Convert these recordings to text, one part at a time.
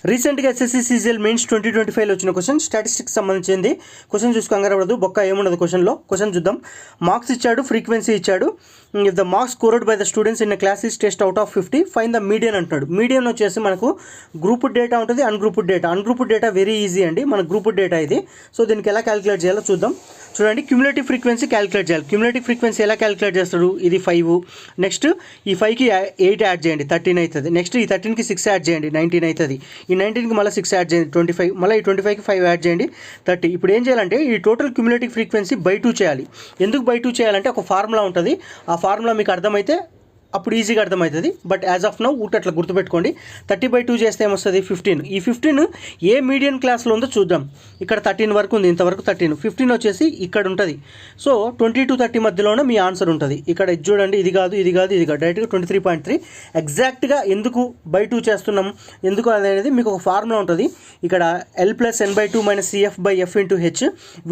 రీసెంట్గా SSC CGL mains 2025లో వచ్చిన question statistics సంబంధించింది. క్వశ్చన్ చూసి కంగారు పడదు, బొక్క ఏముండదు క్వశ్చన్లో. క్వశ్చన్ చూద్దాం. మార్క్స్ ఇచ్చాడు, ఫ్రీక్వెన్సీ ఇచ్చాడు. If the marks scored by the students in class is test out of 50, fine the median అంటున్నాడు. మీడియన్ వచ్చేసి మనకు గ్రూప్డ్ డేటా ఉంటుంది, ungrouped data. Ungrouped data very easy అండి, మన గ్రూప్డ్ డేటా ఇది. సో దీనికి ఎలా క్యాలిక్యులేట్ చేయాలో చూద్దాం. చూడండి, క్యుములేటివ్ ఫ్రీక్వెన్సీ క్యాలిక్యులేట్ చేయాలి. క్యుములేటివ్ ఫ్రీక్వెన్సీ ఎలా క్యాలిక్యులేట్ చేస్తాడు? ఇది 5, నెక్స్ట్ ఈ 5కి 8 యాడ్ చేయండి, 13 అవుతుంది. నెక్స్ట్ ఈ 13కి 6 యాడ్ చేయండి, 19 అవుతుంది. ఈ 19కి మళ్ళీ 6 యాడ్ చేయండి, 25. మళ్ళీ ఈ 25కి 5 యాడ్ చేయండి, 30. ఇప్పుడు ఏం చేయాలంటే ఈ టోటల్ క్యుములేటివ్ ఫ్రీక్వెన్సీ బై 2 చేయాలి. ఎందుకు బై 2 చేయాలంటే ఒక ఫార్ములా ఉంటుంది. ఆ ఫార్ములా మీకు అర్థమైతే అప్పుడు ఈజీగా అర్థమవుతుంది. బట్ యాజ్ ఆఫ్ నౌ అట్లా గుర్తుపెట్టుకోండి. 30/2 చేస్తే ఏమొస్తుంది? 15. ఈ 15 ఏ మీడియం క్లాస్లో ఉందో చూద్దాం. ఇక్కడ 13 వరకు ఉంది, ఇంతవరకు 13. 15 వచ్చేసి ఇక్కడ ఉంటుంది. సో 20 to 30 మధ్యలోనే మీ ఆన్సర్ ఉంటుంది. ఇక్కడ ఇది చూడండి, ఇది కాదు, ఇది కాదు, ఇది కాదు, డైరెక్ట్గా 23.3. ఎగ్జాక్ట్గా ఎందుకు బై 2 చేస్తున్నాం, ఎందుకు అనేది మీకు ఒక ఫార్ములా ఉంటుంది. ఇక్కడ L+N/2 - CF/F × H.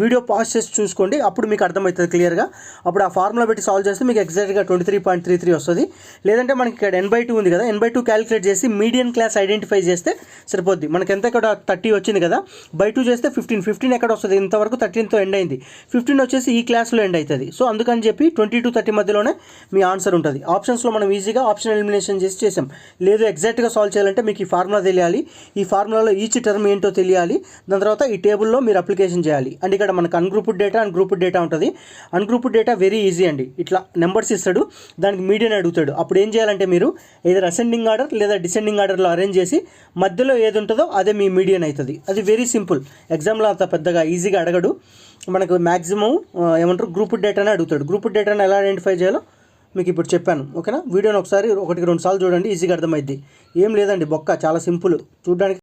Video pause చేసి చూసుకోండి, అప్పుడు మీకు అర్థమవుతుంది క్లియర్గా. అప్పుడు ఆ ఫార్ములా పెట్టి సాల్వ్ చేస్తే మీకు ఎగ్జాక్ట్గా 23.33 వస్తుంది. లేదంటే మనకి ఇక్కడ N/2 ఉంది కదా, N/2 క్యాలిక్యులేట్ చేసి మీడియన్ క్లాస్ ఐడెంటిఫై చేస్తే సరిపోద్ది. మనకి ఎంత ఇక్కడ 30 వచ్చింది కదా, బై 2 చేస్తే 15 ఎక్కడ వస్తుంది? ఇంతవరకు 13తో ఎండ్ అయింది. 15 వచ్చేసి ఈ క్లాస్లో ఎండ్ అవుతుంది. సో అందుకని చెప్పి 20 to 30 మధ్యలోనే మీ ఆన్సర్ ఉంటుంది. ఆప్షన్స్లో మనం ఈజీగా ఆప్షన్ ఎలిమినేషన్ చేసి చేసాం. లేదు ఎగ్జాక్ట్గా సాల్వ్ చేయాలంటే మీకు ఈ ఫార్ములా తెలియాలి. ఈ ఫార్ములాలో ఈచ్ టర్మ్ ఏంటో తెలియాలి. దాని తర్వాత ఈ టేబుల్లో మీరు అప్లికేషన్ చేయాలి. అండ్ ఇక్కడ మనకు ungrouped data and grouped data ఉంటుంది. అన్గ్రూప్డ్ డేటా వెరీ ఈజీ అండి. ఇట్లా నెంబర్స్ ఇస్తాడు, దానికి మీడియన్ అడుగుతాడు. అప్పుడు ఏం చేయాలంటే మీరు ఏదైనా అసెండింగ్ ఆర్డర్ లేదా డిసెండింగ్ ఆర్డర్లో అరేంజ్ చేసి మధ్యలో ఏది ఉంటుందో అదే మీ మీడియన్ అవుతుంది. అది వెరీ సింపుల్. ఎగ్జామ్లో అంత పెద్దగా ఈజీగా అడగడు. మనకు మ్యాక్సిమం ఏమంటారు, గ్రూప్డ్ డేటానే అడుగుతాడు. గ్రూప్డ్ డేటాను ఎలా ఐడెంటిఫై చేయాలో మీకు ఇప్పుడు చెప్పాను. ఓకేనా? వీడియోని ఒకసారి 1-2 సార్లు చూడండి, ఈజీగా అర్థమైద్ది. ఏం లేదండి, బొక్క చాలా సింపుల్ చూడడానికి.